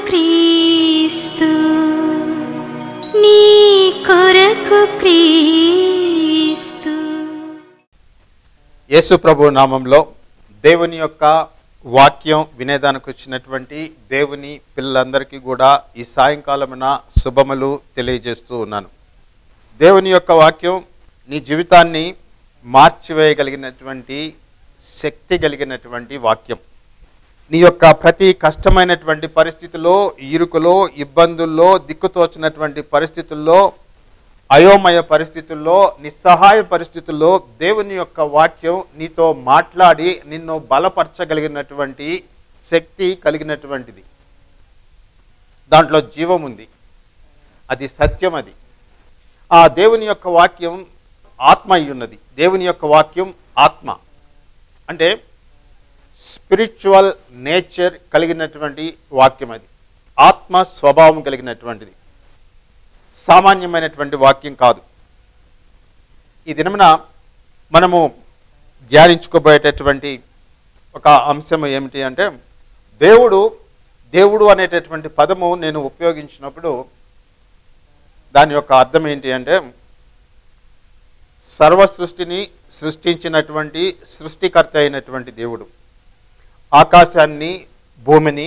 క్రీస్తు, నీ కొరకు క్రీస్తు. యేసు ప్రభు నామంలో దేవుని యొక్క వాక్యం వినేదానికి వచ్చినటువంటి దేవుని పిల్లలందరికీ కూడా ఈ సాయంకాలమున శుభములు తెలియజేస్తూ ఉన్నాను. దేవుని యొక్క వాక్యం నీ జీవితాన్ని మార్చివేయగలిగినటువంటి శక్తి కలిగినటువంటి వాక్యం. నీ యొక్క ప్రతి కష్టమైనటువంటి పరిస్థితుల్లో, ఇరుకులో, ఇబ్బందుల్లో, దిక్కుతోచినటువంటి పరిస్థితుల్లో, అయోమయ పరిస్థితుల్లో, నిస్సహాయ పరిస్థితుల్లో దేవుని యొక్క వాక్యం నీతో మాట్లాడి నిన్ను బలపరచగలిగినటువంటి శక్తి కలిగినటువంటిది. దాంట్లో జీవం ఉంది, అది సత్యం. అది ఆ దేవుని యొక్క వాక్యం ఆత్మ అయి ఉన్నది. దేవుని యొక్క వాక్యం ఆత్మ అంటే స్పిరిచువల్ నేచర్ కలిగినటువంటి వాక్యం. అది ఆత్మ స్వభావం కలిగినటువంటిది, సామాన్యమైనటువంటి వాక్యం కాదు. ఈ దినమున మనము ధ్యానించుకోబోయేటటువంటి ఒక అంశం ఏమిటి అంటే, దేవుడు అనేటటువంటి పదము నేను ఉపయోగించినప్పుడు దాని యొక్క అర్థం ఏంటి అంటే, సర్వ సృష్టిని సృష్టించినటువంటి సృష్టికర్త అయినటువంటి దేవుడు, ఆకాశాన్ని, భూమిని,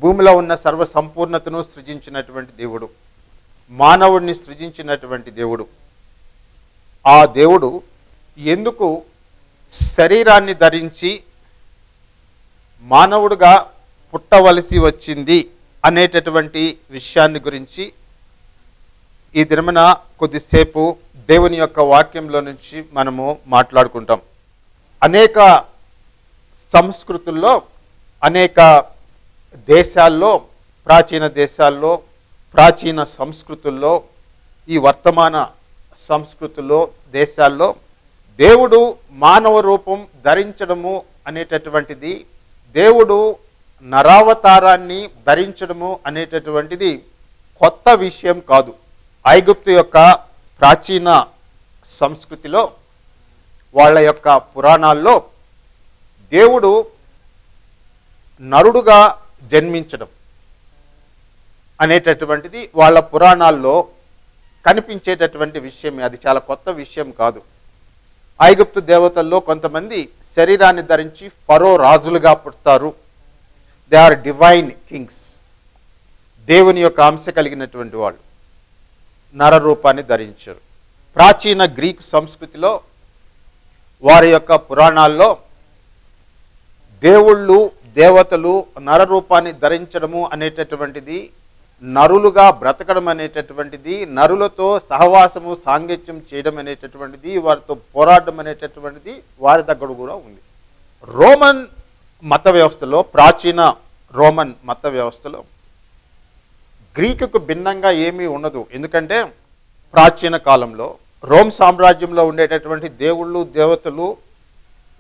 భూమిలో ఉన్న సర్వ సంపూర్ణతను సృజించినటువంటి దేవుడు, మానవుడిని సృజించినటువంటి దేవుడు. ఆ దేవుడు ఎందుకు శరీరాన్ని ధరించి మానవుడుగా పుట్టవలసి వచ్చింది అనేటటువంటి విషయాన్ని గురించి ఈ దినమున కొద్దిసేపు దేవుని యొక్క వాక్యంలో నుంచి మనము మాట్లాడుకుంటాం. అనేక సంస్కృతుల్లో, అనేక దేశాల్లో, ప్రాచీన దేశాల్లో, ప్రాచీన సంస్కృతుల్లో, ఈ వర్తమాన సంస్కృతుల్లో, దేశాల్లో దేవుడు మానవ రూపం ధరించడము అనేటటువంటిది, దేవుడు నరావతారాన్ని ధరించడము అనేటటువంటిది కొత్త విషయం కాదు. ఐగుప్తు యొక్క ప్రాచీన సంస్కృతిలో, వాళ్ళ యొక్క పురాణాల్లో దేవుడు నరుడుగా జన్మించడం అనేటటువంటిది వాళ్ళ పురాణాల్లో కనిపించేటటువంటి విషయమే. అది చాలా కొత్త విషయం కాదు. ఐగుప్తు దేవతల్లో కొంతమంది శరీరాన్ని ధరించి ఫరో రాజులుగా పుడతారు. దే ఆర్ డివైన్ కింగ్స్, దేవుని యొక్క అంశ కలిగినటువంటి వాళ్ళు, నరరూపాన్ని ధరించారు. ప్రాచీన గ్రీకు సంస్కృతిలో, వారి యొక్క పురాణాల్లో దేవుళ్ళు, దేవతలు నరరూపాన్ని ధరించడము అనేటటువంటిది, నరులుగా బ్రతకడం అనేటటువంటిది, నరులతో సహవాసము, సాంగత్యం చేయడం అనేటటువంటిది, వారితో పోరాడడం అనేటటువంటిది వారి దగ్గర కూడా ఉంది. రోమన్ మత వ్యవస్థలో, ప్రాచీన రోమన్ మత వ్యవస్థలో గ్రీకుకు భిన్నంగా ఏమీ ఉండదు. ఎందుకంటే ప్రాచీన కాలంలో రోమ్ సామ్రాజ్యంలో ఉండేటటువంటి దేవుళ్ళు, దేవతలు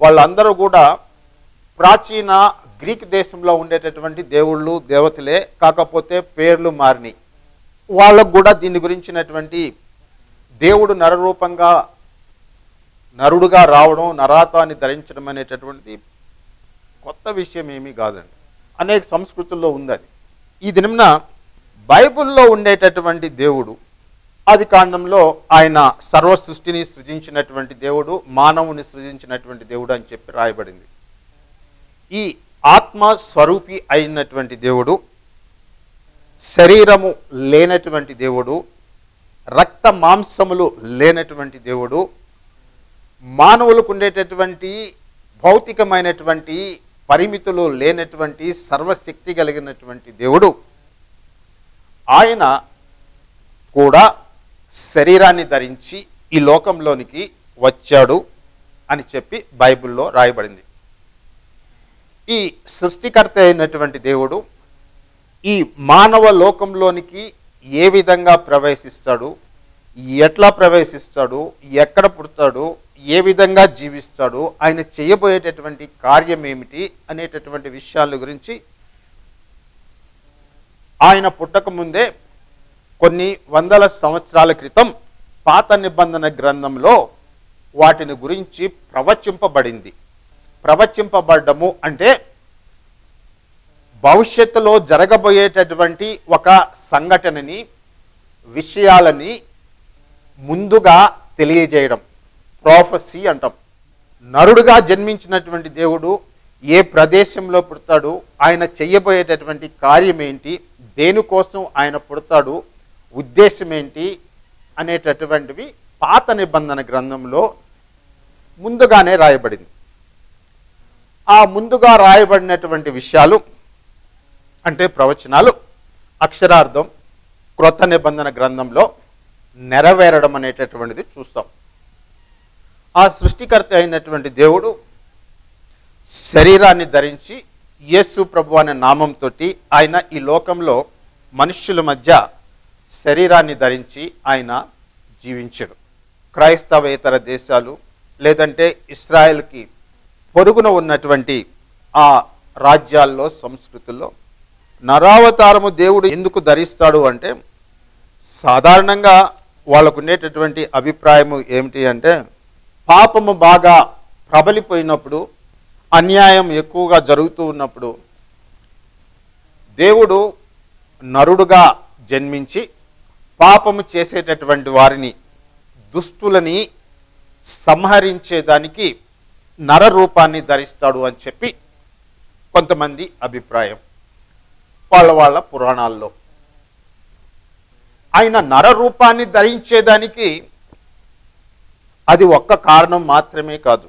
వాళ్ళందరూ కూడా ప్రాచీన గ్రీక్ దేశంలో ఉండేటటువంటి దేవుళ్ళు, దేవతలే, కాకపోతే పేర్లు మారినాయి. వాళ్ళకు కూడా దీని గురించినటువంటి దేవుడు నరరూపంగా, నరుడుగా రావడం, నరాతాన్ని ధరించడం అనేటటువంటిది కొత్త విషయం ఏమీ కాదండి. అనేక సంస్కృతుల్లో ఉంది అది. ఈ దినమున బైబిల్లో ఉండేటటువంటి దేవుడు, ఆది కాండంలో ఆయన సర్వ సృష్టిని సృజించినటువంటి దేవుడు, మానవుని సృజించినటువంటి దేవుడు అని చెప్పి రాయబడింది. ఈ ఆత్మ స్వరూపి అయినటువంటి దేవుడు, శరీరము లేనటువంటి దేవుడు, రక్త మాంసములు లేనటువంటి దేవుడు, మానవులకు ఉండేటటువంటి భౌతికమైనటువంటి పరిమితులు లేనటువంటి సర్వశక్తి కలిగినటువంటి దేవుడు, ఆయన కూడా శరీరాన్ని ధరించి ఈ లోకంలోనికి వచ్చాడు అని చెప్పి బైబిల్లో రాయబడింది. ఈ సృష్టికర్త అయినటువంటి దేవుడు ఈ మానవ లోకంలోనికి ఏ విధంగా ప్రవేశిస్తాడు, ఎట్లా ప్రవేశిస్తాడు, ఎక్కడ పుడతాడు, ఏ విధంగా జీవిస్తాడు, ఆయన చేయబోయేటటువంటి కార్యం ఏమిటి అనేటటువంటి విషయాల గురించి ఆయన పుట్టక ముందే కొన్ని వందల సంవత్సరాల క్రితం పాత నిబంధన గ్రంథంలో వాటిని గురించి ప్రవచింపబడింది. ప్రవచింపబడ్డము అంటే భవిష్యత్తులో జరగబోయేటటువంటి ఒక సంఘటనని, విషయాలని ముందుగా తెలియజేయడం ప్రొఫెసీ అంటాం. నరుడుగా జన్మించినటువంటి దేవుడు ఏ ప్రదేశంలో పుడతాడు, ఆయన చెయ్యబోయేటటువంటి కార్యం ఏంటి, దేనికోసం ఆయన పుడతాడు, ఉద్దేశం ఏంటి అనేటటువంటివి పాత నిబంధన గ్రంథంలో ముందుగానే రాయబడింది. ఆ ముందుగా రాయబడినటువంటి విషయాలు అంటే ప్రవచనాలు అక్షరార్థం క్రొత్త నిబంధన గ్రంథంలో నెరవేరడం అనేటటువంటిది చూస్తాం. ఆ సృష్టికర్త అయినటువంటి దేవుడు శరీరాన్ని ధరించి యేసు ప్రభు అనే నామంతో ఆయన ఈ లోకంలో మనుష్యుల మధ్య శరీరాన్ని ధరించి ఆయన జీవించాడు. క్రైస్తవేతర దేశాలు లేదంటే ఇస్రాయెల్కి పొరుగున ఉన్నటువంటి ఆ రాజ్యాల్లో, సంస్కృతుల్లో నరావతారము దేవుడు ఎందుకు ధరిస్తాడు అంటే, సాధారణంగా వాళ్ళకు ఉండేటటువంటి అభిప్రాయము ఏమిటి అంటే, పాపము బాగా ప్రబలిపోయినప్పుడు, అన్యాయం ఎక్కువగా జరుగుతూ ఉన్నప్పుడు దేవుడు నరుడుగా జన్మించి పాపము చేసేటటువంటి వారిని, దుష్టులని సంహరించేదానికి నర రూపాన్ని ధరిస్తాడు అని చెప్పి కొంతమంది అభిప్రాయం. వాళ్ళ పురాణాల్లో ఆయన నర రూపాన్ని ధరించేదానికి అది ఒక్క కారణం మాత్రమే కాదు.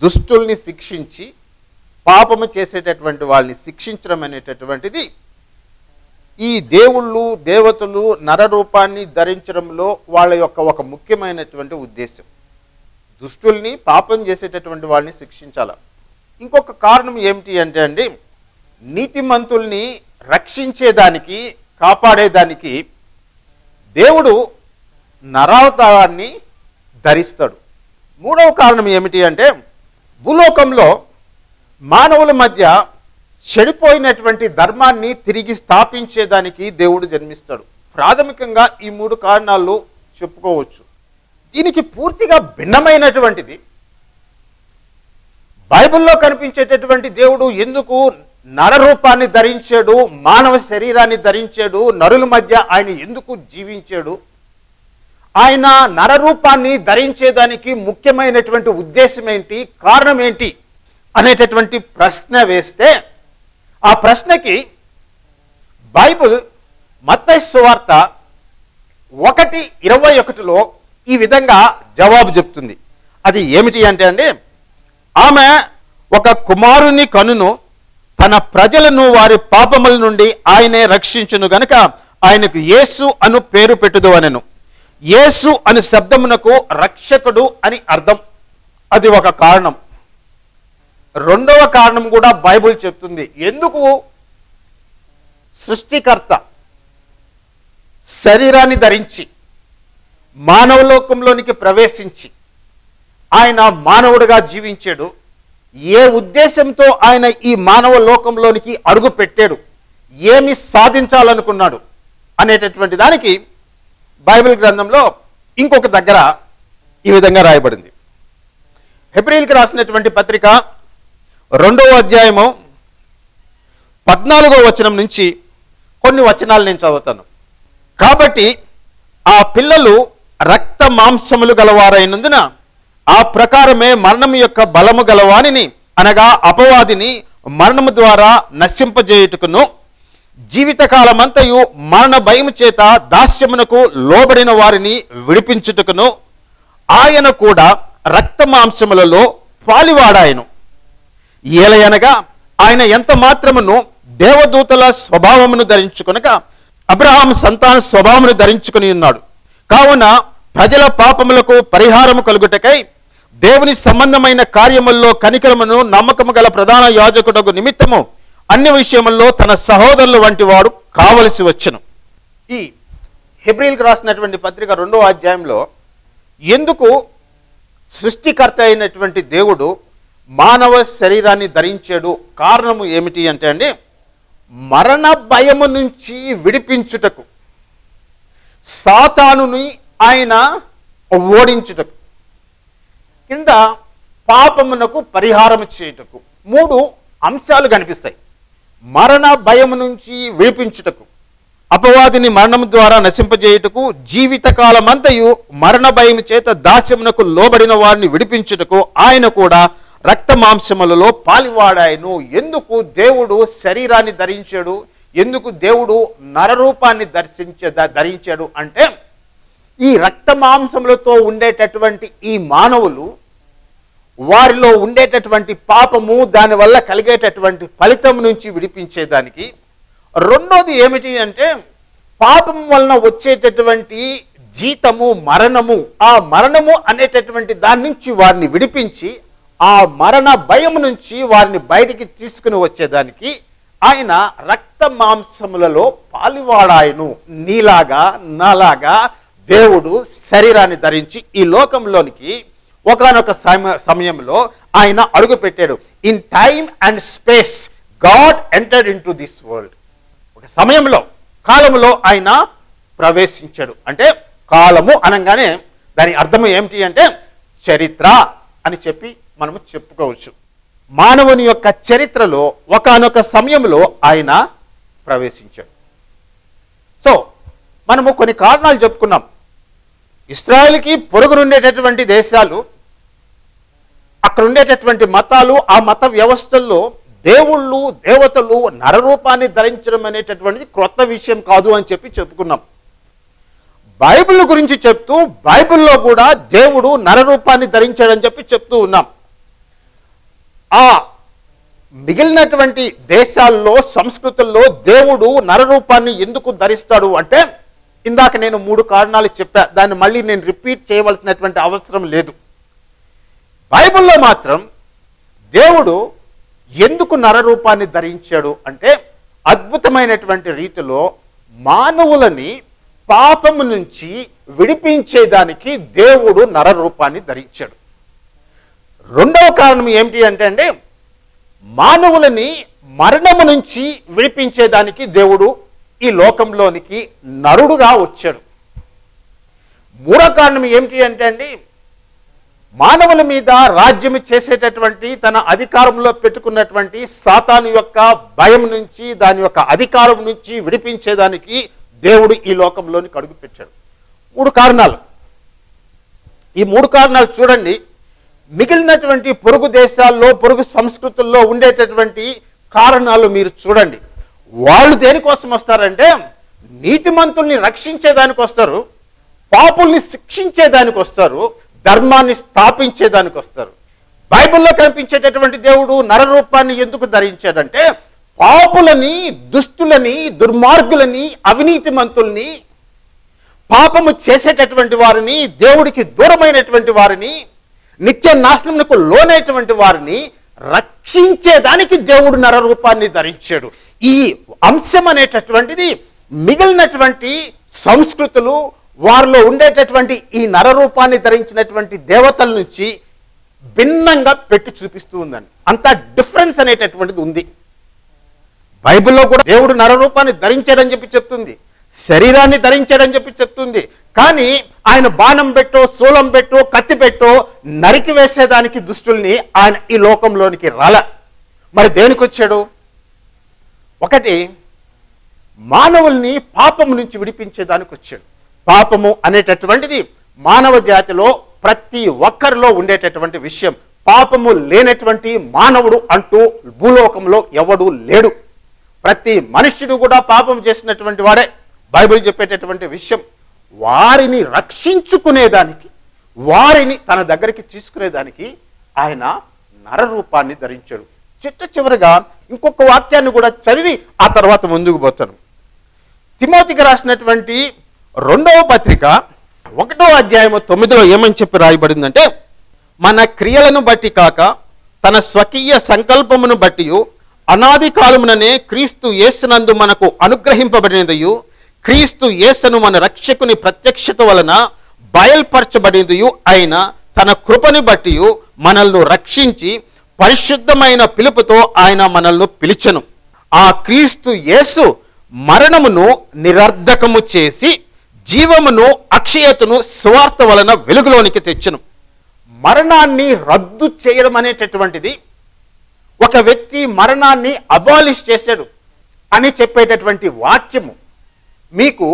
దుష్టుల్ని శిక్షించి పాపము చేసేటటువంటి వాళ్ళని శిక్షించడం అనేటటువంటిది ఈ దేవుళ్ళు, దేవతలు నర రూపాన్ని ధరించడంలో వాళ్ళ యొక్క ఒక ముఖ్యమైనటువంటి ఉద్దేశం. దుష్టుల్ని, పాపం చేసేటటువంటి వాళ్ళని శిక్షించాల. ఇంకొక కారణం ఏమిటి అంటే అండి, నీతిమంతుల్ని రక్షించేదానికి, కాపాడేదానికి దేవుడు నరావతారాన్ని ధరిస్తాడు. మూడవ కారణం ఏమిటి అంటే, భూలోకంలో మానవుల మధ్య చెడిపోయినటువంటి ధర్మాన్ని తిరిగి స్థాపించేదానికి దేవుడు జన్మిస్తాడు. ప్రాథమికంగా ఈ మూడు కారణాలు చెప్పుకోవచ్చు. దీనికి పూర్తిగా భిన్నమైనటువంటిది బైబిల్లో కనిపించేటటువంటి దేవుడు ఎందుకు నర రూపాన్ని ధరించాడు, మానవ శరీరాన్ని ధరించాడు, నరుల మధ్య ఆయన ఎందుకు జీవించాడు, ఆయన నర రూపాన్ని ధరించేదానికి ముఖ్యమైనటువంటి ఉద్దేశం ఏంటి, కారణం ఏంటి అనేటటువంటి ప్రశ్న వేస్తే, ఆ ప్రశ్నకి బైబిల్ మత్తయి సువార్త 1:21లో ఈ విధంగా జవాబు చెప్తుంది. అది ఏమిటి అంటే అండి, ఆమె ఒక కుమారుని కనును, తన ప్రజలను వారి పాపముల నుండి ఆయనే రక్షించును గనుక ఆయనకు యేసు అను పేరు పెట్టుదు అనెను. యేసు అను శబ్దమునకు రక్షకుడు అని అర్థం. అది ఒక కారణం. రెండవ కారణం కూడా బైబిల్ చెప్తుంది. ఎందుకు సృష్టికర్త శరీరాన్ని ధరించి మానవలోకంలోనికి ప్రవేశించి ఆయన మానవుడిగా జీవించాడు, ఏ ఉద్దేశంతో ఆయన ఈ మానవ లోకంలోనికి అడుగు పెట్టాడు, ఏమి సాధించాలనుకున్నాడు అనేటటువంటి దానికి బైబిల్ గ్రంథంలో ఇంకొక దగ్గర ఈ విధంగా రాయబడింది. హెబ్రీయులకు రాసినటువంటి పత్రిక 2వ అధ్యాయము 14వ వచనం నుంచి కొన్ని వచనాలు నేను చదువుతాను. కాబట్టి ఆ పిల్లలు రక్త మాంసములు గలవారైనందున ఆ ప్రకారమే మరణము యొక్క బలము గలవానిని, అనగా అపవాదిని మరణము ద్వారా నశింపజేయుటకును, జీవితకాలమంతయు మరణ భయము చేత దాస్యమునకు లోబడిన వారిని విడిపించుటకును ఆయన కూడా రక్త మాంసములలో పాలివాడాయను. ఏలయనగా ఆయన ఎంత మాత్రమును దేవదూతల స్వభావమును ధరించుకొనక అబ్రహాం సంతాన స్వభావమును ధరించుకుని ఉన్నాడు. కావున ప్రజల పాపములకు పరిహారము కలుగుటకై దేవుని సంబంధమైన కార్యముల్లో కనికరమును నమ్మకము గల ప్రధాన యాజకుడకు నిమిత్తము అన్ని విషయముల్లో తన సహోదరుల వంటి వాడు కావలసి వచ్చును. ఈ హెబ్రీయులకు రాసినటువంటి పత్రిక 2వ అధ్యాయంలో ఎందుకు సృష్టికర్త అయినటువంటి దేవుడు మానవ శరీరాన్ని ధరించాడు, కారణము ఏమిటి అంటే అండి, మరణ భయము నుంచి విడిపించుటకు, సాతానుని ఆయన ఓడించుటకు, కింద పాపమునకు పరిహారం చేయుటకు 3 అంశాలు కనిపిస్తాయి. మరణ భయం నుంచి విడిపించుటకు, అపవాదిని మరణం ద్వారా నశింపజేయుటకు, జీవితకాలమంతయు మరణ భయం చేత దాస్యమునకు లోబడిన వారిని విడిపించుటకు ఆయన కూడా రక్త మాంసములలో పాలివాడాయను. ఎందుకు దేవుడు శరీరాన్ని ధరించాడు? ఎందుకు దేవుడు నరరూపాన్ని ధరించాడు అంటే, ఈ రక్త మాంసములతో ఉండేటటువంటి ఈ మానవులు, వారిలో ఉండేటటువంటి పాపము, దానివల్ల కలిగేటటువంటి ఫలితం నుంచి విడిపించేదానికి. రెండోది ఏమిటి అంటే, పాపం వలన వచ్చేటటువంటి జీతము మరణము, ఆ మరణము అనేటటువంటి దాని నుంచి వారిని విడిపించి, ఆ మరణ భయం నుంచి వారిని బయటికి తీసుకుని వచ్చేదానికి ఆయన రక్త మాంసములలో పాలివాడాయను. నీలాగా నాలాగా దేవుడు శరీరాన్ని ధరించి ఈ లోకంలోనికి ఒకానొక సమయంలో ఆయన అడుగు పెట్టాడు. In time and space God entered in to this world. ఒక సమయంలో, కాలంలో ఆయన ప్రవేశించాడు. అంటే కాలము అనగానే దాని అర్థం ఏమిటి అంటే చరిత్ర అని చెప్పి మనము చెప్పుకోవచ్చు. మానవుని యొక్క చరిత్రలో ఒకానొక సమయంలో ఆయన ప్రవేశించాడు. సో మనము కొన్ని కారణాలు చెప్పుకున్నాం. ఇశ్రాయేలుకి పొరుగునుండేటటువంటి దేశాలు, అక్కడ ఉండేటటువంటి మతాలు, ఆ మత వ్యవస్థల్లో దేవుళ్ళు దేవతలు నరరూపాన్ని ధరించడం అనేటటువంటిది క్రొత్త విషయం కాదు అని చెప్పి చెప్పుకున్నాం. బైబిల్ గురించి చెప్తూ బైబిల్లో కూడా దేవుడు నరరూపాన్ని ధరించాడని చెప్పి చెప్తూ ఉన్నాం. ఆ మిగిలినటువంటి దేశాల్లో, సంస్కృతుల్లో దేవుడు నరరూపాన్ని ఎందుకు ధరిస్తాడు అంటే, ఇందాక నేను 3 కారణాలు చెప్పా. దాన్ని మళ్ళీ నేను రిపీట్ చేయవలసినటువంటి అవసరం లేదు. బైబిల్లో మాత్రం దేవుడు ఎందుకు నరరూపాన్ని ధరించాడు అంటే, అద్భుతమైనటువంటి రీతిలో మానవులని పాపము నుంచి విడిపించేదానికి దేవుడు నరరూపాన్ని ధరించాడు. రెండవ కారణం ఏమిటి అంటే, మానవులని మరణము నుంచి విడిపించేదానికి దేవుడు ఈ లోకంలోనికి నరుడుగా వచ్చాడు. మూడో కారణం ఏమిటి అంటే, మానవుల మీద రాజ్యం చేసేటటువంటి, తన అధికారంలో పెట్టుకున్నటువంటి సాతాను యొక్క భయం నుంచి, దాని యొక్క అధికారం నుంచి విడిపించేదానికి దేవుడు ఈ లోకంలోనికి అడుగు పెట్టాడు. 3 కారణాలు. ఈ 3 కారణాలు చూడండి. మిగిలినటువంటి పొరుగు దేశాల్లో, పొరుగు సంస్కృతుల్లో ఉండేటటువంటి కారణాలు మీరు చూడండి. వాళ్ళు దేనికోసం వస్తారంటే, నీతిమంతుల్ని రక్షించేదానికి వస్తారు, పాపుల్ని శిక్షించేదానికి వస్తారు, ధర్మాన్ని స్థాపించేదానికి వస్తారు. బైబిల్లో కనిపించేటటువంటి దేవుడు నరరూపాన్ని ఎందుకు ధరించాడంటే, పాపులని, దుష్టులని, దుర్మార్గులని, అవినీతిమంతుల్ని, పాపము చేసేటటువంటి వారిని, దేవుడికి దూరమైనటువంటి వారిని, నిత్య నాశనమునకు లోనైనటువంటి వారిని రక్షించేదానికి దేవుడు నరరూపాన్ని ధరించాడు. ఈ అంశం అనేటటువంటిది మిగిలినటువంటి సంస్కృతులు, వారిలో ఉండేటటువంటి ఈ నరరూపాన్ని ధరించినటువంటి దేవతల నుంచి భిన్నంగా పెట్టి చూపిస్తూ ఉందండి. అంత డిఫరెన్స్ అనేటటువంటిది ఉంది. బైబిల్లో కూడా దేవుడు నరరూపాన్ని ధరించాడని చెప్పి చెప్తుంది, శరీరాన్ని ధరించాడని చెప్పి చెప్తుంది. కానీ ఆయన బాణం పెట్టో, శూలం పెట్టో, కత్తి పెట్టో నరికి వేసేదానికి దుష్టుల్ని ఆయన ఈ లోకంలోనికి రాల. మరి దేనికి వచ్చాడు? ఒకటి, మానవుల్ని పాపము నుంచి విడిపించేదానికి వచ్చాడు. పాపము అనేటటువంటిది మానవ జాతిలో ప్రతి ఒక్కరిలో ఉండేటటువంటి విషయం. పాపము లేనటువంటి మానవుడు అంటూ భూలోకంలో ఎవడు లేడు. ప్రతి మనుష్యుడు కూడా పాపం చేసినటువంటి వాడే. బైబిల్ చెప్పేటటువంటి విషయం. వారిని రక్షించుకునేదానికి, వారిని తన దగ్గరికి తీసుకునేదానికి ఆయన నరరూపాన్ని ధరించాడు. చివరిగా ఇంకొక వాక్యాన్ని కూడా చదివి ఆ తర్వాత ముందుకు పోతాను. తిమోతికి రాసినటువంటి 2వ పత్రిక 1వ అధ్యాయము 9లో ఏమని చెప్పి రాయబడిందంటే, మన క్రియలను బట్టి కాక తన స్వకీయ సంకల్పమును బట్టి అనాది కాలముననే క్రీస్తు యేసునందు మనకు అనుగ్రహింపబడినదియు, క్రీస్తు యేసును మన రక్షకుని ప్రత్యక్షత వలన బయల్పరచబడినదియు అయిన తన కృపని బట్టి మనల్ని రక్షించి పరిశుద్ధమైన పిలుపుతో ఆయన మనల్ని పిలిచెను. ఆ క్రీస్తు యేసు మరణమును నిరర్ధకము చేసి జీవమును, అక్షయతను స్వార్థ వలన వెలుగులోనికి తెచ్చెను. మరణాన్ని రద్దు చేయడం అనేటటువంటిది ఒక వ్యక్తి మరణాన్ని అబాలిష్ చేశాడు అని చెప్పేటటువంటి వాక్యము మీకు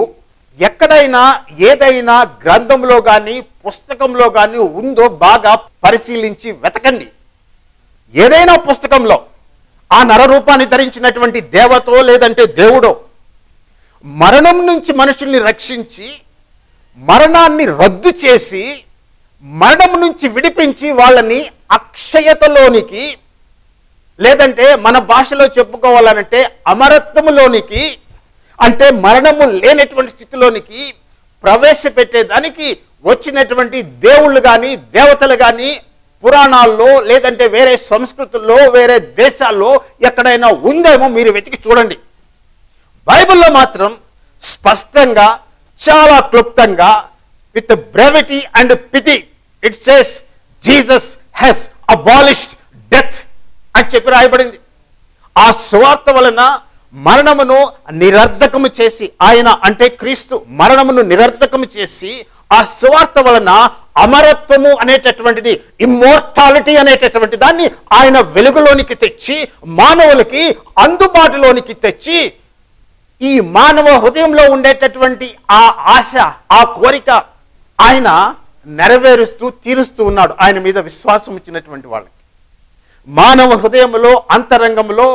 ఎక్కడైనా ఏదైనా గ్రంథంలో కానీ పుస్తకంలో కానీ ఉందో బాగా పరిశీలించి వెతకండి. ఏదైనా పుస్తకంలో ఆ నరరూపాన్ని ధరించినటువంటి దేవతో లేదంటే దేవుడో మరణం నుంచి మనుషుల్ని రక్షించి మరణాన్ని రద్దు చేసి మరణం నుంచి విడిపించి వాళ్ళని అక్షయతలోనికి లేదంటే మన భాషలో చెప్పుకోవాలనంటే అమరత్వములోనికి అంటే మరణము లేనటువంటి స్థితిలోనికి ప్రవేశపెట్టేదానికి వచ్చినటువంటి దేవుళ్ళు కానీ దేవతలు కానీ పురాణాల్లో లేదంటే వేరే సంస్కృతుల్లో వేరే దేశాల్లో ఎక్కడైనా ఉందేమో మీరు వెతికి చూడండి. బైబిల్లో మాత్రం స్పష్టంగా చాలా క్లుప్తంగా with brevity and pity it says Jesus has abolished death అని చెప్పి రాయబడింది. ఆ సువార్త వలన మరణమును నిరర్ధకము చేసి ఆయన అంటే క్రీస్తు మరణమును నిరర్ధకము చేసి ఆ సువార్త వలన అమరత్వము అనేటటువంటిది ఇమ్మోర్టాలిటీ అనేటటువంటి దాన్ని ఆయన వెలుగులోనికి తెచ్చి మానవులకి అందుబాటులోనికి తెచ్చి ఈ మానవ హృదయంలో ఉండేటటువంటి ఆ ఆశ ఆ కోరిక ఆయన నెరవేరుస్తూ తీరుస్తూ ఉన్నాడు ఆయన మీద విశ్వాసం ఇచ్చినటువంటి వాళ్ళకి. మానవ హృదయంలో అంతరంగంలో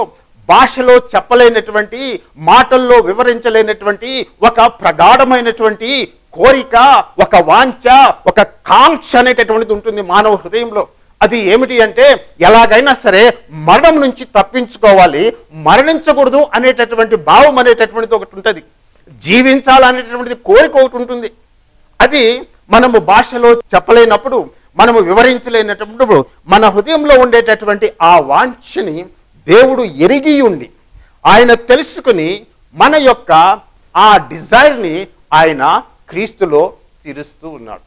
భాషలో చెప్పలేనటువంటి మాటల్లో వివరించలేనటువంటి ఒక ప్రగాఢమైనటువంటి కోరిక ఒక వాంఛ ఒక కాంక్ష అనేటటువంటిది ఉంటుంది మానవ హృదయంలో. అది ఏమిటి అంటే ఎలాగైనా సరే మరణం నుంచి తప్పించుకోవాలి, మరణించకూడదు అనేటటువంటి భావం అనేటటువంటిది ఒకటి ఉంటుంది, జీవించాలనేటటువంటిది కోరిక ఒకటి ఉంటుంది. అది మనము భాషలో చెప్పలేనప్పుడు మనము వివరించలేనప్పుడు మన హృదయంలో ఉండేటటువంటి ఆ వాంఛని దేవుడు ఎరిగి ఉండి ఆయన తెలుసుకుని మన యొక్క ఆ డిజైర్ని ఆయన క్రీస్తులో తీరుస్తూ ఉన్నాడు.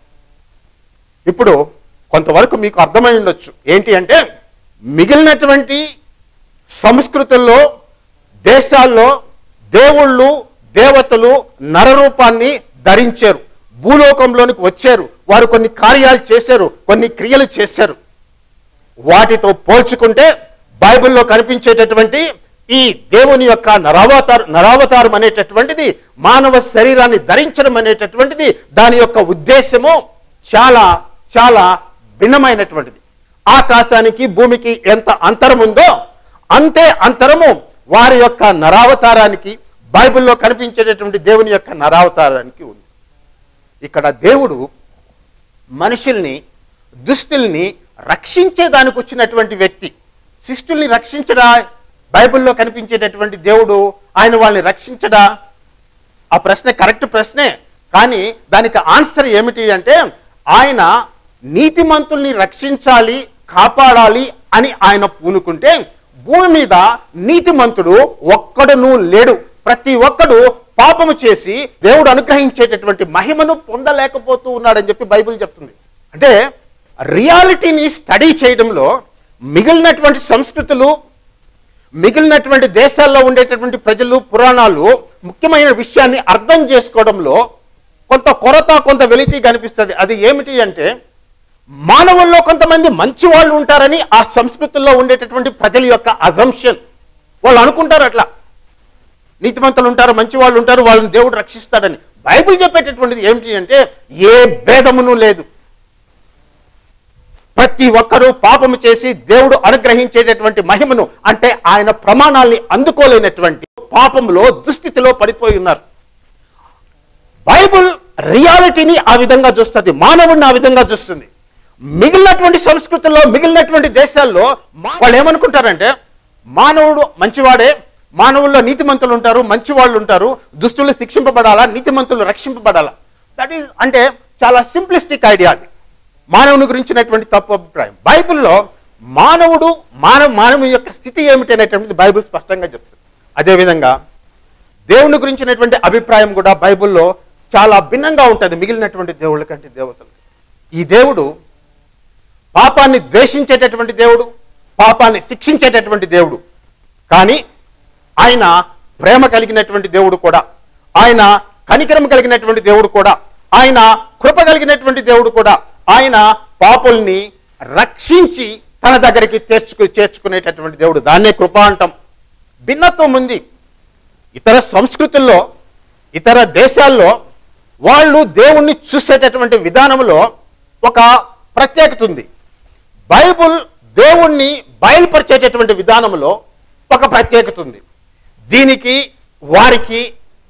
ఇప్పుడు కొంతవరకు మీకు అర్థమై ఉండొచ్చు ఏంటి అంటే మిగిలినటువంటి సంస్కృతుల్లో దేశాల్లో దేవుళ్ళు దేవతలు నరరూపాన్ని ధరించారు, భూలోకంలోనికి వచ్చారు, వారు కొన్ని కార్యాలు చేశారు, కొన్ని క్రియలు చేశారు. వాటితో పోల్చుకుంటే బైబిల్లో కనిపించేటటువంటి ఈ దేవుని యొక్క నరావతారం అనేటటువంటిది మానవ శరీరాన్ని ధరించడం అనేటటువంటిది దాని యొక్క ఉద్దేశము చాలా చాలా భిన్నమైనటువంటిది. ఆకాశానికి భూమికి ఎంత అంతరం ఉందో అంతే అంతరము వారి యొక్క నరావతారానికి బైబిల్లో కనిపించేటటువంటి దేవుని యొక్క నరావతారానికి ఉంది. ఇక్కడ దేవుడు మనుషుల్ని దుష్టుల్ని రక్షించేదానికి వచ్చినటువంటి వ్యక్తి. శిష్టుల్ని రక్షించడా బైబిల్లో కనిపించేటటువంటి దేవుడు ఆయన వాళ్ళని రక్షించడా? ఆ ప్రశ్న కరెక్ట్ ప్రశ్నే, కానీ దానికి ఆన్సర్ ఏమిటి అంటే ఆయన నీతిమంతుల్ని రక్షించాలి కాపాడాలి అని ఆయన పూనుకుంటే భూమి మీద నీతిమంతుడు ఒక్కడునూ లేడు. ప్రతి ఒక్కడు పాపము చేసి దేవుడు అనుగ్రహించేటటువంటి మహిమను పొందలేకపోతూ ఉన్నాడని చెప్పి బైబిల్ చెప్తుంది. అంటే రియాలిటీని స్టడీ చేయడంలో మిగిలినటువంటి సంస్కృతులు మిగిలినటువంటి దేశాల్లో ఉండేటటువంటి ప్రజలు పురాణాలు ముఖ్యమైన విషయాన్ని అర్థం చేసుకోవడంలో కొంత కొరత కొంత వెలితి కనిపిస్తుంది. అది ఏమిటి అంటే మానవుల్లో కొంతమంది మంచి వాళ్ళు ఉంటారని ఆ సంస్కృతుల్లో ఉండేటటువంటి ప్రజల యొక్క అజంప్షన్. వాళ్ళు అనుకుంటారు అట్లా నీతిమంతులు ఉంటారు, మంచి వాళ్ళు ఉంటారు, వాళ్ళని దేవుడు రక్షిస్తాడని. బైబిల్ చెప్పేటటువంటిది ఏమిటి అంటే ఏ భేదమును లేదు. ప్రతి ఒక్కరూ పాపము చేసి దేవుడు అనుగ్రహించేటటువంటి మహిమను అంటే ఆయన ప్రమాణాల్ని అందుకోలేనటువంటి పాపంలో దుస్థితిలో పడిపోయి ఉన్నారు. బైబిల్ రియాలిటీని ఆ విధంగా చూస్తుంది, మానవుడిని ఆ విధంగా చూస్తుంది. మిగిలినటువంటి సంస్కృతుల్లో మిగిలినటువంటి దేశాల్లో వాళ్ళు ఏమనుకుంటారంటే మానవుడు మంచివాడే, మానవుల్లో నీతిమంతులు ఉంటారు, మంచి వాళ్ళు ఉంటారు, దుష్టులు శిక్షింపబడాలా, నీతిమంతులు రక్షింపబడాలా. దట్ ఈస్ అంటే చాలా సింప్లిస్టిక్ ఐడియా. అది మానవుని గురించినటువంటి తప్పు అభిప్రాయం. బైబిల్లో మానవుని యొక్క స్థితి ఏమిటి అనేటువంటిది బైబిల్ స్పష్టంగా చెప్తుంది. అదేవిధంగా దేవుని గురించినటువంటి అభిప్రాయం కూడా బైబిల్లో చాలా భిన్నంగా ఉంటుంది మిగిలినటువంటి దేవుళ్ళ కంటే దేవతలు. ఈ దేవుడు పాపాన్ని ద్వేషించేటటువంటి దేవుడు, పాపాన్ని శిక్షించేటటువంటి దేవుడు. కానీ ఆయన ప్రేమ కలిగినటువంటి దేవుడు కూడా, ఆయన కనికరం కలిగినటువంటి దేవుడు కూడా, ఆయన కృప కలిగినటువంటి దేవుడు కూడా. ఆయన పాపుల్ని రక్షించి తన దగ్గరికి చేర్చుకునేటటువంటి దేవుడు. దాన్నే కృప అంటాం. భిన్నత్వం ఉంది. ఇతర సంస్కృతుల్లో, ఇతర దేశాల్లో వాళ్ళు దేవుణ్ణి చూసేటటువంటి విధానంలో ఒక ప్రత్యేకత ఉంది. బైబుల్ దేవుణ్ణి బయలుపరిచేటటువంటి విధానంలో ఒక ప్రత్యేకత ఉంది. దీనికి వారికి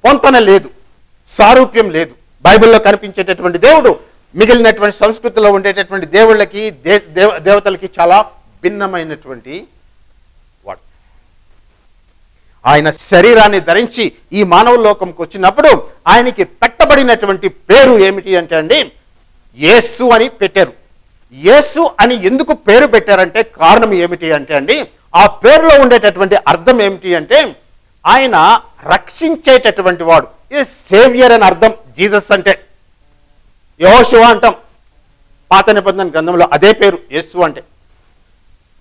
పొంతన లేదు, సారూప్యం లేదు. బైబిల్లో కనిపించేటటువంటి దేవుడు మిగిలినటువంటి సంస్కృతిలో ఉండేటటువంటి దేవుళ్ళకి దేవతలకి చాలా భిన్నమైనటువంటి వాడు. ఆయన శరీరాన్ని ధరించి ఈ మానవ లోకంకి వచ్చినప్పుడు ఆయనకి పెట్టబడినటువంటి పేరు ఏమిటి అంటే అండి, యేసు అని పెట్టారు. యేసు అని ఎందుకు పేరు పెట్టారంటే కారణం ఏమిటి అంటే అండి, ఆ పేరులో ఉండేటటువంటి అర్థం ఏమిటి అంటే ఆయన రక్షించేటటువంటి వాడు. ఇది సేవియర్ అని అర్థం. జీసస్ అంటే యెహోషువ అంటాం పాత నిబంధన గ్రంథంలో, అదే పేరు యేసు అంటే.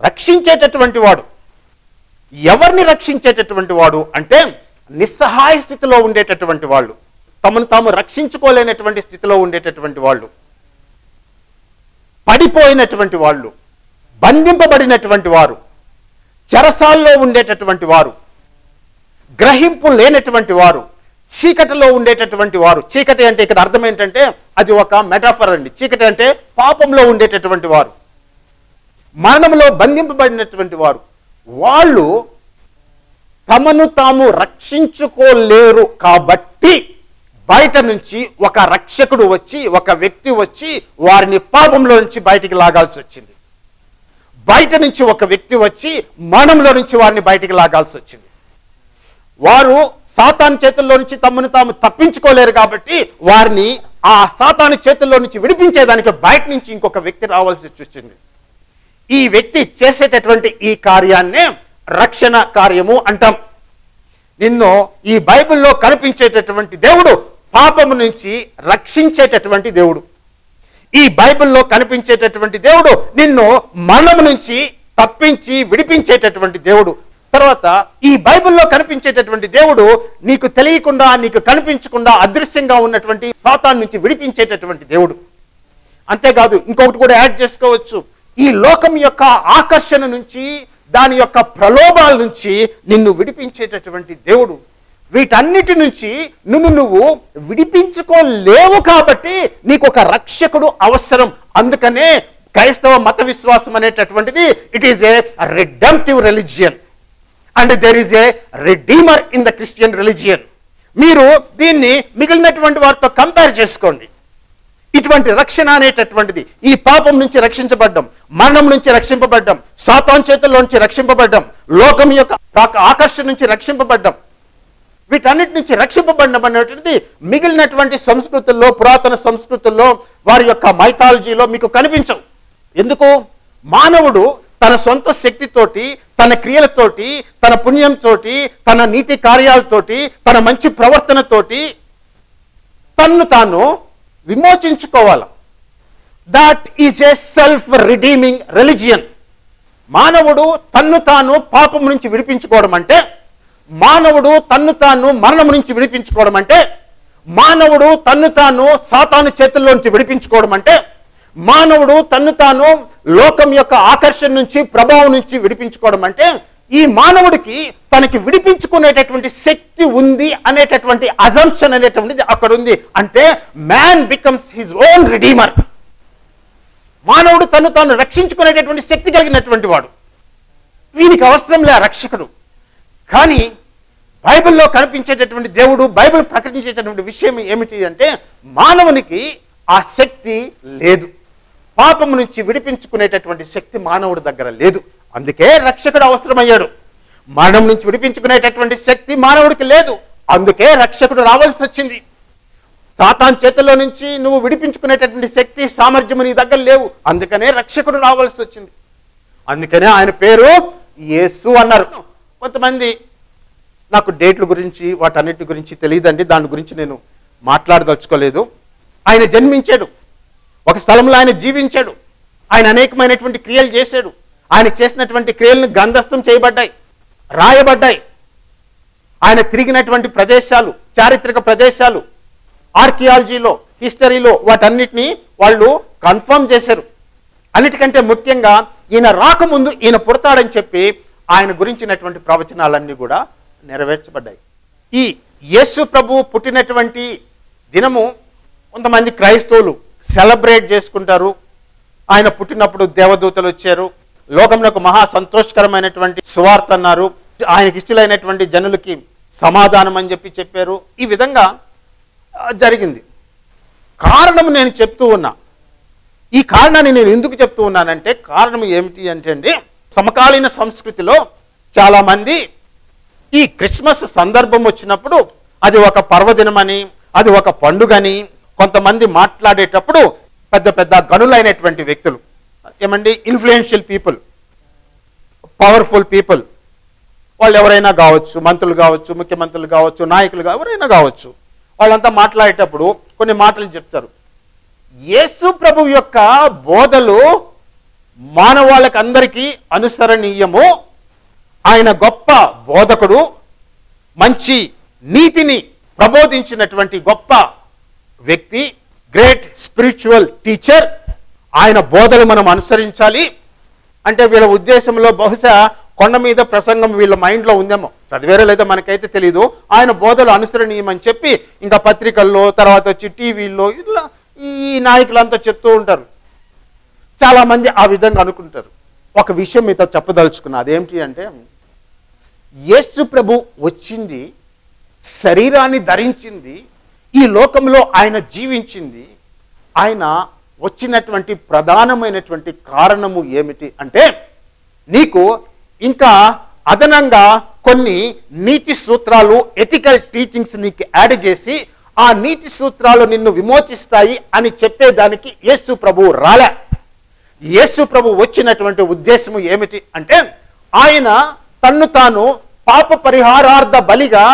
రక్షించేటటువంటి వాడు. ఎవరిని రక్షించేటటువంటి వాడు అంటే నిస్సహాయ స్థితిలో ఉండేటటువంటి వాళ్ళు, తమను తాము రక్షించుకోలేనటువంటి స్థితిలో ఉండేటటువంటి వాళ్ళు, పడిపోయినటువంటి వాళ్ళు, బంధింపబడినటువంటి వారు, చెరసాల్లో ఉండేటటువంటి వారు, గ్రహింపు లేనటువంటి వారు, చీకటిలో ఉండేటటువంటి వారు. చీకటి అంటే ఇక్కడ అర్థం ఏంటంటే అది ఒక మెటాఫర్ అండి. చీకటి అంటే పాపంలో ఉండేటటువంటి వారు, మరణంలో బంధింపబడినటువంటి వారు. వాళ్ళు తమను తాము రక్షించుకోలేరు కాబట్టి బయట నుంచి ఒక రక్షకుడు వచ్చి, ఒక వ్యక్తి వచ్చి వారిని పాపంలో నుంచి బయటికి లాగాల్సి వచ్చింది. బయట నుంచి ఒక వ్యక్తి వచ్చి మరణంలో నుంచి వారిని బయటికి లాగాల్సి వచ్చింది. వారు సాతాను చేతుల్లో నుంచి తమను తాము తప్పించుకోలేరు కాబట్టి వారిని ఆ సాతాను చేతుల్లో నుంచి విడిపించేదానికి బయట నుంచి ఇంకొక వ్యక్తి రావాల్సి వచ్చింది. ఈ వ్యక్తి చేసేటటువంటి ఈ కార్యాన్నే రక్షణ కార్యము అంటాం. నిన్ను ఈ బైబిల్లో కనిపించేటటువంటి దేవుడు పాపము నుంచి రక్షించేటటువంటి దేవుడు. ఈ బైబిల్లో కనిపించేటటువంటి దేవుడు నిన్ను మరణం నుంచి తప్పించి విడిపించేటటువంటి దేవుడు. తర్వాత ఈ బైబిల్లో కనిపించేటటువంటి దేవుడు నీకు తెలియకుండా, నీకు కనిపించకుండా అదృశ్యంగా ఉన్నటువంటి సాతాను నుంచి విడిపించేటటువంటి దేవుడు. అంతేకాదు ఇంకొకటి కూడా యాడ్ చేసుకోవచ్చు. ఈ లోకం యొక్క ఆకర్షణ నుంచి, దాని యొక్క ప్రలోభాల నుంచి నిన్ను విడిపించేటటువంటి దేవుడు. వీటన్నిటి నుంచి నువ్వు విడిపించుకోలేవు కాబట్టి నీకు ఒక రక్షకుడు అవసరం. అందుకనే క్రైస్తవ మత విశ్వాసం అనేటటువంటిది it is a redemptive religion and there is a redeemer in the Christian religion. మీరు దీన్ని మిగిలినటువంటి వారితో కంపేర్ చేసుకోండి. ఇటువంటి రక్షణ అనేటటువంటిది, ఈ పాపం నుంచి రక్షించబడ్డం, మరణం నుంచి రక్షింపబడ్డం, సాతాను చేతుల్లో నుంచి రక్షింపబడ్డం, లోకం యొక్క ఆకర్షణ నుంచి రక్షింపబడ్డం, వీటన్నిటి నుంచి రక్షింపబడడం అనేటువంటిది మిగిలినటువంటి సంస్కృతుల్లో, పురాతన సంస్కృతుల్లో, వారి యొక్క మైథాలజీలో మీకు కనిపించవు. ఎందుకు? మానవుడు తన సొంత శక్తితోటి, తన క్రియలతోటి, తన పుణ్యంతోటి, తన నీతి కార్యాలతోటి, తన మంచి ప్రవర్తనతోటి తన్ను తాను విమోచించుకోవాలి. That is a self redeeming religion. మానవుడు తన్ను తాను పాపం నుంచి విడిపించుకోవడం అంటే, మానవుడు తన్ను తాను మరణం నుంచి విడిపించుకోవడం అంటే, మానవుడు తన్ను తాను సాతాను చేతుల్లో నుంచి విడిపించుకోవడం అంటే, మానవుడు తన్ను తాను లోకం యొక్క ఆకర్షణ నుంచి, ప్రభావం నుంచి విడిపించుకోవడం అంటే, ఈ మానవుడికి తనకి విడిపించుకునేటటువంటి శక్తి ఉంది అనేటటువంటి అజంప్షన్ అనేటువంటిది అక్కడ ఉంది. అంటే man becomes his own redeemer. మానవుడు తను తాను రక్షించుకునేటటువంటి శక్తి కలిగినటువంటి వాడు. వీనికి అవసరం లే రక్షకుడు. కానీ బైబిల్లో కనిపించేటటువంటి దేవుడు, బైబిల్ ప్రకటించేటటువంటి విషయం ఏమిటి అంటే మానవునికి ఆ శక్తి లేదు. పాపము నుంచి విడిపించుకునేటటువంటి శక్తి మానవుడి దగ్గర లేదు. అందుకే రక్షకుడు అవసరమయ్యాడు. మరణం నుంచి విడిపించుకునేటటువంటి శక్తి మానవుడికి లేదు. అందుకే రక్షకుడు రావాల్సి వచ్చింది. సాతాను చేతుల్లో నుంచి నువ్వు విడిపించుకునేటటువంటి శక్తి, సామర్థ్యం నీ దగ్గర లేవు. అందుకనే రక్షకుడు రావాల్సి వచ్చింది. అందుకనే ఆయన పేరు యేసు అన్నారు. కొంతమంది నాకు డేట్ల గురించి వాటన్నిటి గురించి తెలియదండి, దాని గురించి నేను మాట్లాడదలుచుకోలేదు. ఆయన జన్మించాడు, ఒక స్థలంలో ఆయన జీవించాడు, ఆయన అనేకమైనటువంటి క్రియలు చేశాడు. ఆయన చేసినటువంటి క్రియలను గ్రంథస్థం చేయబడ్డాయి, రాయబడ్డాయి. ఆయన తిరిగినటువంటి ప్రదేశాలు, చారిత్రక ప్రదేశాలు, ఆర్కియాలజీలో, హిస్టరీలో వాటన్నిటినీ వాళ్ళు కన్ఫర్మ్ చేశారు. అన్నిటికంటే ముఖ్యంగా ఈయన రాకముందు ఈయన పుడతాడని చెప్పి ఆయన గురించినటువంటి ప్రవచనాలన్నీ కూడా నెరవేర్చబడ్డాయి. ఈ యేసు ప్రభు పుట్టినటువంటి దినము కొంతమంది క్రైస్తవులు సెలబ్రేట్ చేసుకుంటారు. ఆయన పుట్టినప్పుడు దేవదూతలు వచ్చారు, లోకంలో మహా సంతోషకరమైనటువంటి సువార్త అన్నారు, ఆయనకి ఇష్టలైనటువంటి జనులకి సమాధానం అని చెప్పారు. ఈ విధంగా జరిగింది. కారణం నేను చెప్తూ ఉన్నా. ఈ కారణాన్ని నేను ఎందుకు చెప్తూ ఉన్నానంటే, కారణం ఏమిటి అంటే అండి, సమకాలీన సంస్కృతిలో చాలామంది ఈ క్రిస్మస్ సందర్భం వచ్చినప్పుడు అది ఒక పర్వదినమని, అది ఒక పండుగని కొంతమంది మాట్లాడేటప్పుడు పెద్ద పెద్ద గనులైనటువంటి వ్యక్తులు, ఏమండి, ఇన్ఫ్లుయెన్షియల్ పీపుల్, పవర్ఫుల్ పీపుల్, వాళ్ళు ఎవరైనా కావచ్చు, మంత్రులు కావచ్చు, ముఖ్యమంత్రులు కావచ్చు, నాయకులు ఎవరైనా కావచ్చు, వాళ్ళంతా మాట్లాడేటప్పుడు కొన్ని మాటలు చెప్తారు. యేసు ప్రభు యొక్క బోధలు మానవాళికి అందరికీ అనుసరణీయము, ఆయన గొప్ప బోధకుడు, మంచి నీతిని ప్రబోధించినటువంటి గొప్ప వ్యక్తి, గ్రేట్ స్పిరిచువల్ టీచర్, ఆయన బోధలు మనం అనుసరించాలి అంటే వీళ్ళ ఉద్దేశంలో బహుశా కొండ మీద ప్రసంగం వీళ్ళ మైండ్లో ఉందేమో, చదివేరో లేదో మనకైతే తెలీదు. ఆయన బోధలు అనుసరణీయమని చెప్పి ఇంకా పత్రికల్లో, తర్వాత వచ్చి టీవీల్లో ఇట్లా ఈ నాయకులంతా చెప్తూ ఉంటారు. చాలామంది ఆ విధంగా అనుకుంటారు. ఒక విషయం మీతో చెప్పదలుచుకున్నా, అదేమిటి అంటే, యేసు ప్రభు వచ్చింది, శరీరాన్ని ధరించింది, ఈ లోకంలో ఆయన జీవించింది. ఆయన వచ్చినటువంటి ప్రధానమైనటువంటి కారణము ఏమిటి అంటే, నీకు ఇంకా అదనంగా కొన్ని నీతి సూత్రాలు, ఎథికల్ టీచింగ్స్ నీకు యాడ్ చేసి ఆ నీతి సూత్రాలు నిన్ను విమోచిస్తాయి అని చెప్పేదానికి యేసు ప్రభు రాలే. యేసు ప్రభు వచ్చినటువంటి ఉద్దేశము ఏమిటి అంటే, ఆయన తన్ను తాను పాప పరిహారార్థ బలిగా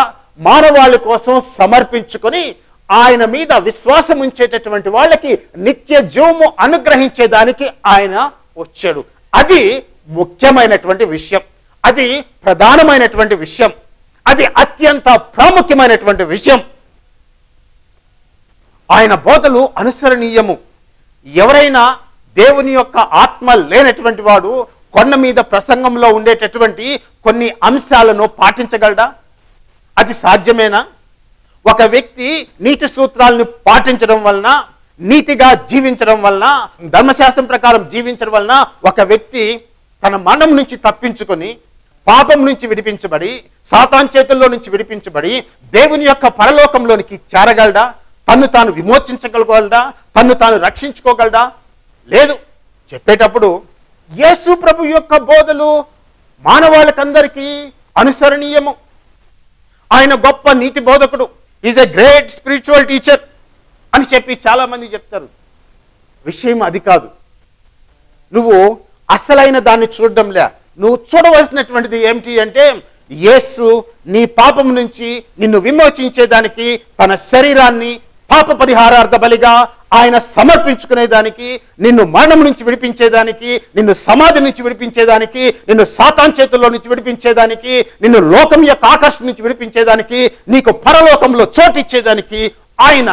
మానవాళి కోసం సమర్పించుకొని ఆయన మీద విశ్వాసం ఉంచేటటువంటి వాళ్ళకి నిత్య జీవము అనుగ్రహించేదానికి ఆయన వచ్చాడు. అది ముఖ్యమైనటువంటి విషయం, అది ప్రధానమైనటువంటి విషయం, అది అత్యంత ప్రాముఖ్యమైనటువంటి విషయం. ఆయన బోధలు అనుసరణీయము. ఎవరైనా దేవుని యొక్క ఆత్మ లేనటువంటి వాడు కొండ మీద ప్రసంగంలో ఉండేటటువంటి కొన్ని అంశాలను పాటించగలడా? అది సాధ్యమేనా? ఒక వ్యక్తి నీతి సూత్రాలను పాటించడం వలన, నీతిగా జీవించడం వలన, ధర్మశాస్త్రం ప్రకారం జీవించడం వలన ఒక వ్యక్తి తన మరణం నుంచి తప్పించుకొని, పాపం నుంచి విడిపించబడి, సాతాన్ చేతుల్లో నుంచి విడిపించబడి దేవుని యొక్క పరలోకంలోనికి చేరగలడా? తన్ను తాను విమోచించగలగలడా? తన్ను తాను రక్షించుకోగలడా? లేదు. చెప్పేటప్పుడు యేసు ప్రభు యొక్క బోధలు మానవాళికందరికీ అనుసరణీయము. ఆయన గొప్ప నీతి బోధకుడు, is a great spiritual teacher అని చెప్పి చాలామంది చెప్తారు. విషయం అది కాదు. నువ్వు అసలైన దాన్ని చూడడంలే. నువ్వు చూడవలసినటువంటిది ఏమిటి అంటే, యేసు నీ పాపం నుంచి నిన్ను విమోచించేదానికి తన శరీరాన్ని పాప పరిహారార్థ బలిగా ఆయన సమర్పించుకునేదానికి, నిన్ను మరణం నుంచి విడిపించేదానికి, నిన్ను సమాధి నుంచి విడిపించేదానికి, నిన్ను సాతాన్ చేతుల్లో నుంచి విడిపించేదానికి, నిన్ను లోకం యొక్క ఆకర్షణ నుంచి విడిపించేదానికి, నీకు పరలోకంలో చోటిచ్చేదానికి ఆయన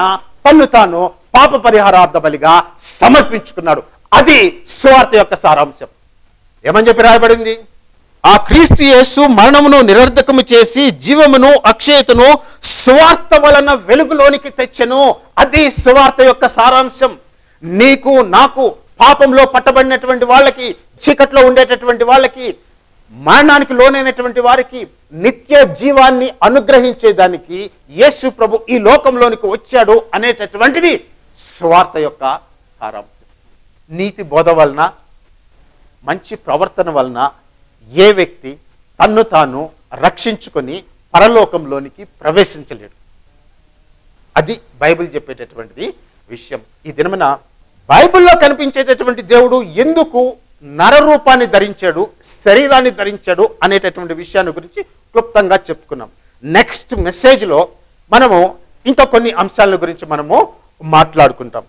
తన్ను తాను పాప పరిహారార్థ బలిగా సమర్పించుకున్నాడు. అది సువార్త యొక్క సారాంశం. ఏమని చెప్పి రాయబడింది? ఆ క్రీస్తు యేసు మరణమును నిరర్ధకము చేసి జీవమును అక్షయతను సువార్త వలన వెలుగులోనికి తెచ్చెను. అది సువార్త యొక్క సారాంశం. నీకు నాకు పాపంలో పట్టబడినటువంటి వాళ్ళకి, చీకట్లో ఉండేటటువంటి వాళ్ళకి, మరణానికి లోనైనటువంటి వారికి నిత్య జీవాన్ని అనుగ్రహించేదానికి యేసు ప్రభు ఈ లోకంలోనికి వచ్చాడు అనేటటువంటిది సువార్త యొక్క సారాంశం. నీతి బోధ వలన, మంచి ప్రవర్తన వలన ఏ వ్యక్తి తన్ను తాను రక్షించుకొని పరలోకంలోనికి ప్రవేశించలేడు. అది బైబిల్ చెప్పేటటువంటిది విషయం. ఈ దినమున బైబిల్లో కనిపించేటటువంటి దేవుడు ఎందుకు నరరూపాన్ని ధరించాడు, శరీరాన్ని ధరించాడు అనేటటువంటి విషయాన్ని గురించి క్లుప్తంగా చెప్పుకున్నాం. నెక్స్ట్ మెసేజ్లో మనము ఇంకా కొన్ని అంశాల గురించి మనము మాట్లాడుకుంటాం.